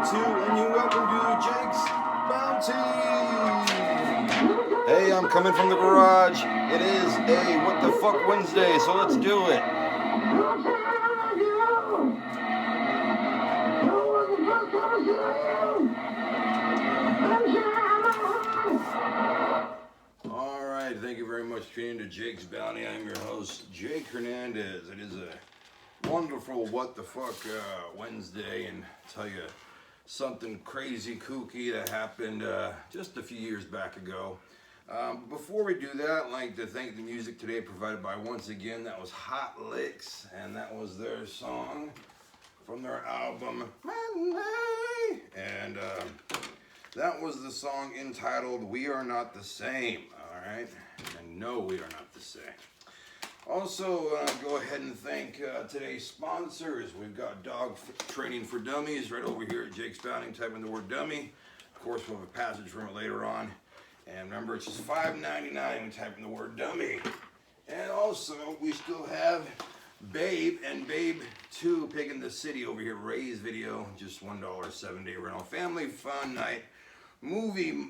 2, and you're welcome to Jake's Bounty. Hey, I'm coming from the garage. It is a What the Fuck Wednesday, so let's do it. Alright, thank you very much for tuning in to Jake's Bounty. I'm your host, Jake Hernandez. It is a wonderful What the Fuck Wednesday, and I'll tell you something crazy kooky that happened just a few years back ago. Before we do that, I'd like to thank the music today provided by, once again, that was Hot Licks, and that was their song from their album Monday, and that was the song entitled We Are Not the Same. Alright, and no, we are not the same. Also, go ahead and thank today's sponsors. We've got Dog Training for Dummies right over here at Jake's Bounty. Type in the word dummy. Of course, we'll have a passage from it later on. And remember, it's just $5.99 when you type in the word dummy. And also, we still have Babe and Babe 2, Pig in the City over here. Ray's video, just $1 7-day rental. Family fun night. Movie,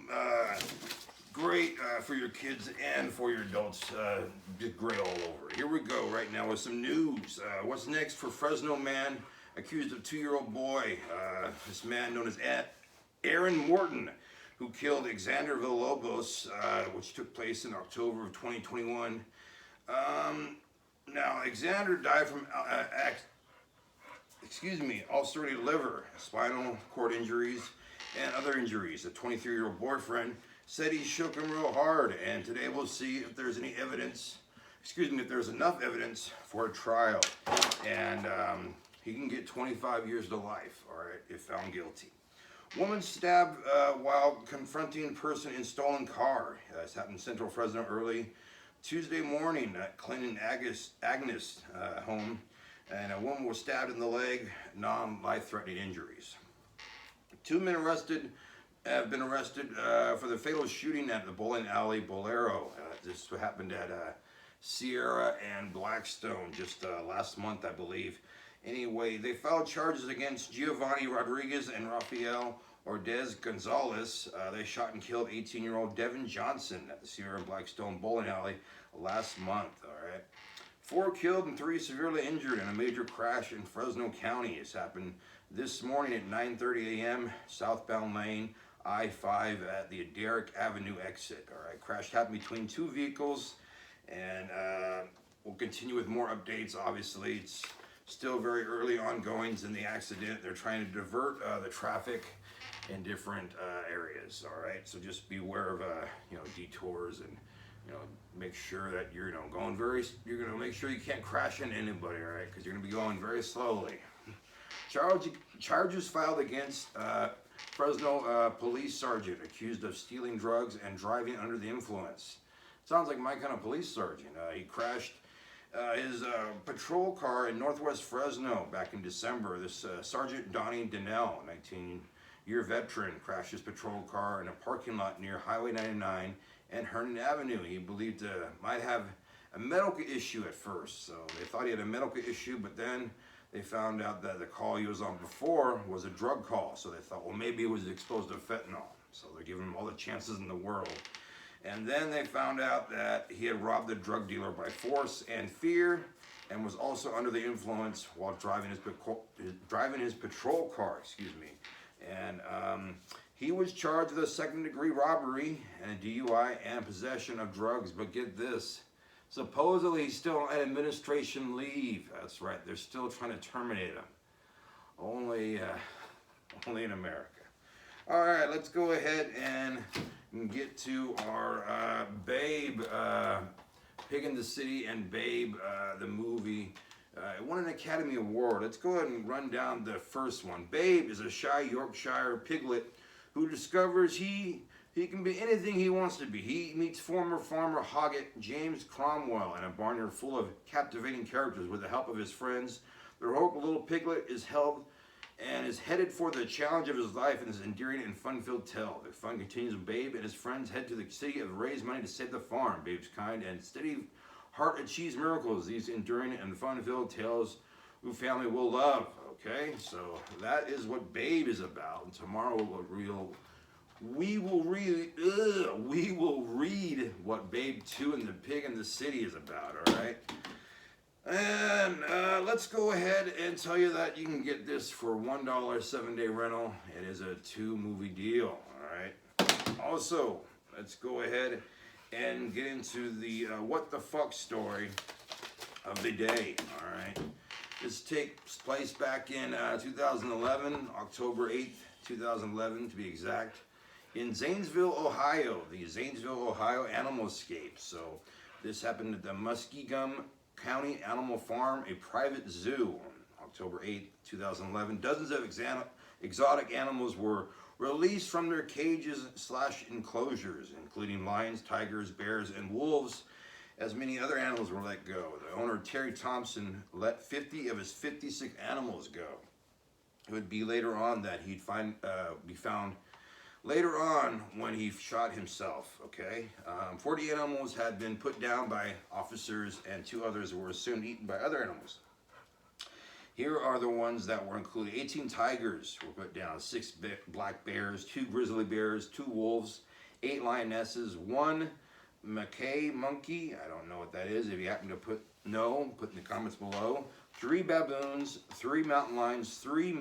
great for your kids and for your adults. Just great all over. Here we go right now with some news. What's next for Fresno man accused of 2-year-old boy? This man known as Aaron Morton, who killed Xander Villalobos, which took place in October of 2021. Now, Xander died from ulcerated liver, spinal cord injuries, and other injuries. A 23-year-old boyfriend said he shook him real hard, and today we'll see if there's any evidence, if there's enough evidence for a trial. And he can get 25 years to life, all right, if found guilty. Woman stabbed while confronting person in stolen car. This happened in Central Fresno early Tuesday morning at Clinton Agnes home, and a woman was stabbed in the leg, non-life-threatening injuries. 2 men have been arrested for the fatal shooting at the bowling alley Bolero. This happened at Sierra and Blackstone just last month, I believe. Anyway, they filed charges against Giovanni Rodriguez and Rafael Ordez Gonzalez. They shot and killed 18-year-old Devin Johnson at the Sierra and Blackstone bowling alley last month. All right, 4 killed and 3 severely injured in a major crash in Fresno County. This happened this morning at 9:30 a.m. southbound lane I-5 at the Derrick Avenue exit. All right, crash happened between 2 vehicles, and we'll continue with more updates. Obviously, it's still very early ongoings in the accident. They're trying to divert the traffic in different areas. All right, so just be aware of detours, and make sure that you're you're gonna make sure you can't crash into anybody. All right, because you're gonna be going very slowly. Charges filed against Fresno police sergeant accused of stealing drugs and driving under the influence. Sounds like my kind of police sergeant. He crashed his patrol car in northwest Fresno back in December. This Sergeant Donnie Donnell, a 19-year veteran, crashed his patrol car in a parking lot near Highway 99 and Herndon Avenue. He believed might have a medical issue at first, so they thought he had a medical issue, but then they found out that the call he was on before was a drug call, so they thought, well, maybe he was exposed to fentanyl, so they're giving him all the chances in the world. And then they found out that he had robbed the drug dealer by force and fear, and was also under the influence while driving his patrol car. And he was charged with a second-degree robbery and a DUI and possession of drugs. But get this, supposedly he's still on administration leave. That's right, they're still trying to terminate him. Only in America. All right, let's go ahead and get to our Babe, Pig in the City, and Babe, the movie. It won an Academy Award. Let's go ahead and run down the first one. Babe is a shy Yorkshire piglet who discovers he can be anything he wants to be. He meets former farmer Hoggett James Cromwell in a barnyard full of captivating characters. With the help of his friends, the heroic little piglet is headed for the challenge of his life in this endearing and fun-filled tale. The fun continues when Babe and his friends head to the city to raise money to save the farm. Babe's kind and steady heart achieves miracles. These enduring and fun-filled tales who family will love. Okay, so that is what Babe is about. And tomorrow we will read what Babe 2 and the Pig in the City is about. All right. And let's go ahead and tell you that you can get this for $1 7-day rental. It is a 2-movie deal. All right. Also, let's go ahead and get into the what the fuck story of the day. All right. This takes place back in 2011, October 8th, 2011 to be exact, in Zanesville, Ohio. The Zanesville, Ohio Animal Escape. So this happened at the Muskingum County Animal Farm, a private zoo, on October 8, 2011. Dozens of exotic animals were released from their cages / enclosures, including lions, tigers, bears, and wolves, as many other animals were let go. The owner, Terry Thompson, let 50 of his 56 animals go. It would be later on that he'd be found later on when he shot himself, okay? 40 animals had been put down by officers, and 2 others were soon eaten by other animals. Here are the ones that were included. 18 tigers were put down, 6 black bears, 2 grizzly bears, 2 wolves, 8 lionesses, 1 Mackay monkey, I don't know what that is. If you happen to put in the comments below. 3 baboons, 3 mountain lions, 3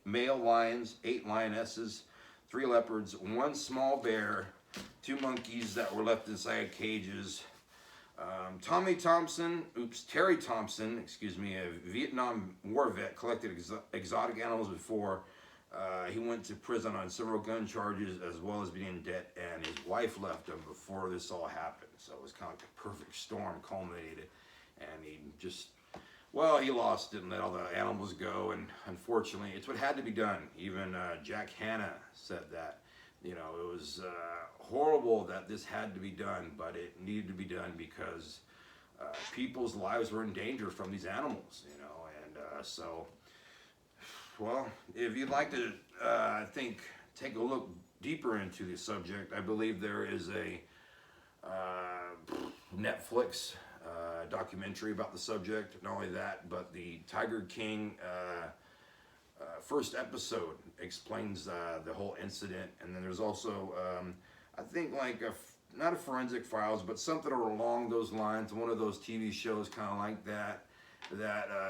male lions, 8 lionesses, 3 leopards, 1 small bear, 2 monkeys that were left inside cages. Terry Thompson, a Vietnam War vet, collected exotic animals before he went to prison on several gun charges, as well as being in debt, and his wife left him before this all happened. So it was kind of like a perfect storm culminated, and he lost it and let all the animals go, and unfortunately, it's what had to be done. Even Jack Hanna said that, it was horrible that this had to be done, but it needed to be done because people's lives were in danger from these animals, and so, well, if you'd like to, take a look deeper into the subject, I believe there is a Netflix documentary about the subject. Not only that, but the Tiger King first episode explains the whole incident. And then there's also, not a Forensic Files, but something along those lines. One of those TV shows kind of like that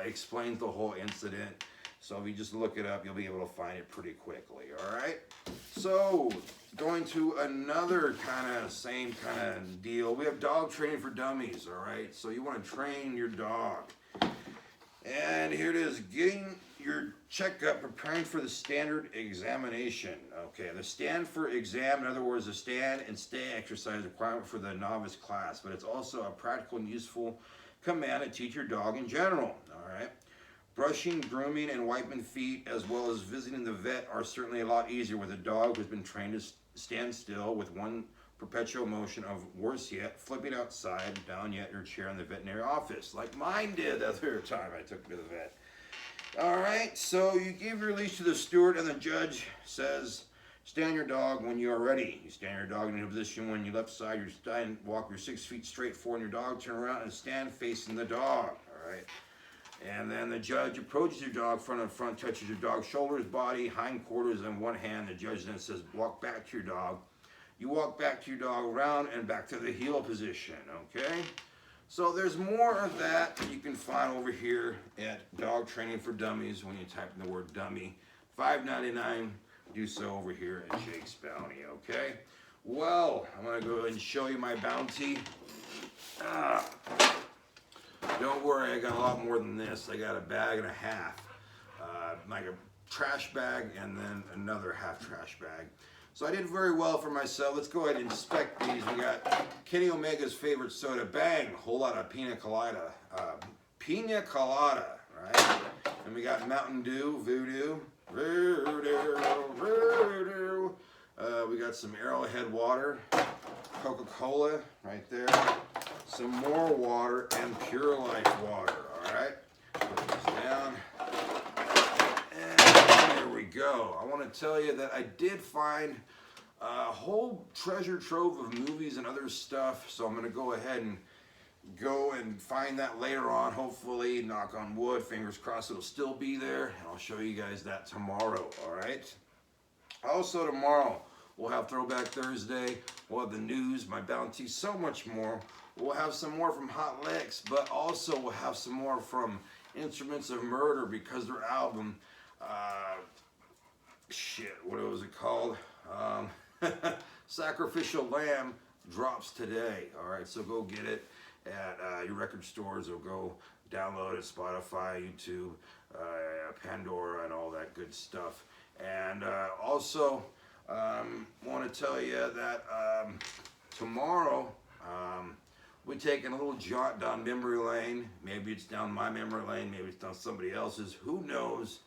explains the whole incident. So if you just look it up, you'll be able to find it pretty quickly, all right? So, going to another same kind of deal. We have dog training for dummies, all right? So you want to train your dog. And here it is, getting your checkup, preparing for the standard examination. Okay, the stand for exam, in other words, the stand and stay exercise requirement for the novice class, but it's also a practical and useful command to teach your dog in general, all right? Brushing, grooming, and wiping feet, as well as visiting the vet, are certainly a lot easier with a dog who's been trained to stand still with one perpetual motion of, worse yet, flipping outside down yet your chair in the veterinary office, like mine did the other time I took him to the vet. All right, so you give your leash to the steward, and the judge says, stand your dog when you are ready. You stand your dog in a position when you left side, you stand, walk your 6 feet straight forward, and your dog turn around and stand facing the dog. All right. And then the judge approaches your dog front on front, touches your dog's shoulders, body, hindquarters, and one hand. The judge then says, walk back to your dog. You walk back to your dog around and back to the heel position, okay? So there's more of that you can find over here at Dog Training for Dummies when you type in the word dummy. $5.99, do so over here at Jake's Bounty, okay? Well, I'm gonna go ahead and show you my bounty. Don't worry, I got a lot more than this. I got a bag and a half, like a trash bag and then another half trash bag. So I did very well for myself. Let's go ahead and inspect these. We got Kenny Omega's favorite soda, bang, whole lot of pina colada. Pina colada, right? And we got Mountain Dew, Voodoo. We got some Arrowhead water, Coca-Cola right there. Some more water and Pure Life water, all right? Put this down. And there we go. I want to tell you that I did find a whole treasure trove of movies and other stuff, so I'm going to go ahead and go and find that later on. Hopefully, knock on wood, fingers crossed, it'll still be there, and I'll show you guys that tomorrow. All right. Also tomorrow we'll have Throwback Thursday. We'll have the news, my bounty, so much more. We'll have some more from Hot Licks, but also we'll have some more from Instruments of Murder, because their album, what was it called? Sacrificial Lamb drops today. All right, so go get it at your record stores, or go download it, Spotify, YouTube, Pandora, and all that good stuff. And also, want to tell you that tomorrow we're taking a little jaunt down memory lane. Maybe it's down my memory lane, maybe it's down somebody else's, who knows.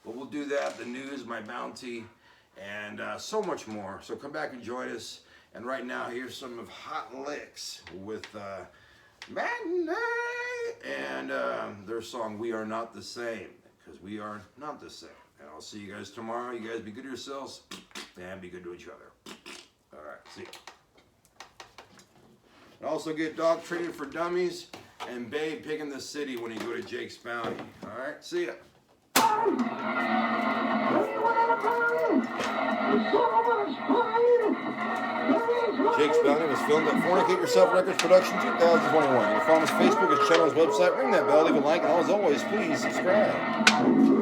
But we'll do that, the news, my bounty, and so much more. So come back and join us. And right now, here's some of Hot Licks with Matinee and their song, We Are Not the Same, because we are not the same. And I'll see you guys tomorrow. You guys be good to yourselves and be good to each other. All right, see ya. And also get Dog Training for Dummies and Babe Pig in the City when you go to Jake's Bounty. All right, see ya. Jake's Bounty was filmed at Fornicate Yourself Records Production 2021. You can follow us on Facebook, his channel, his website. Ring that bell, leave a like, and as always, please subscribe.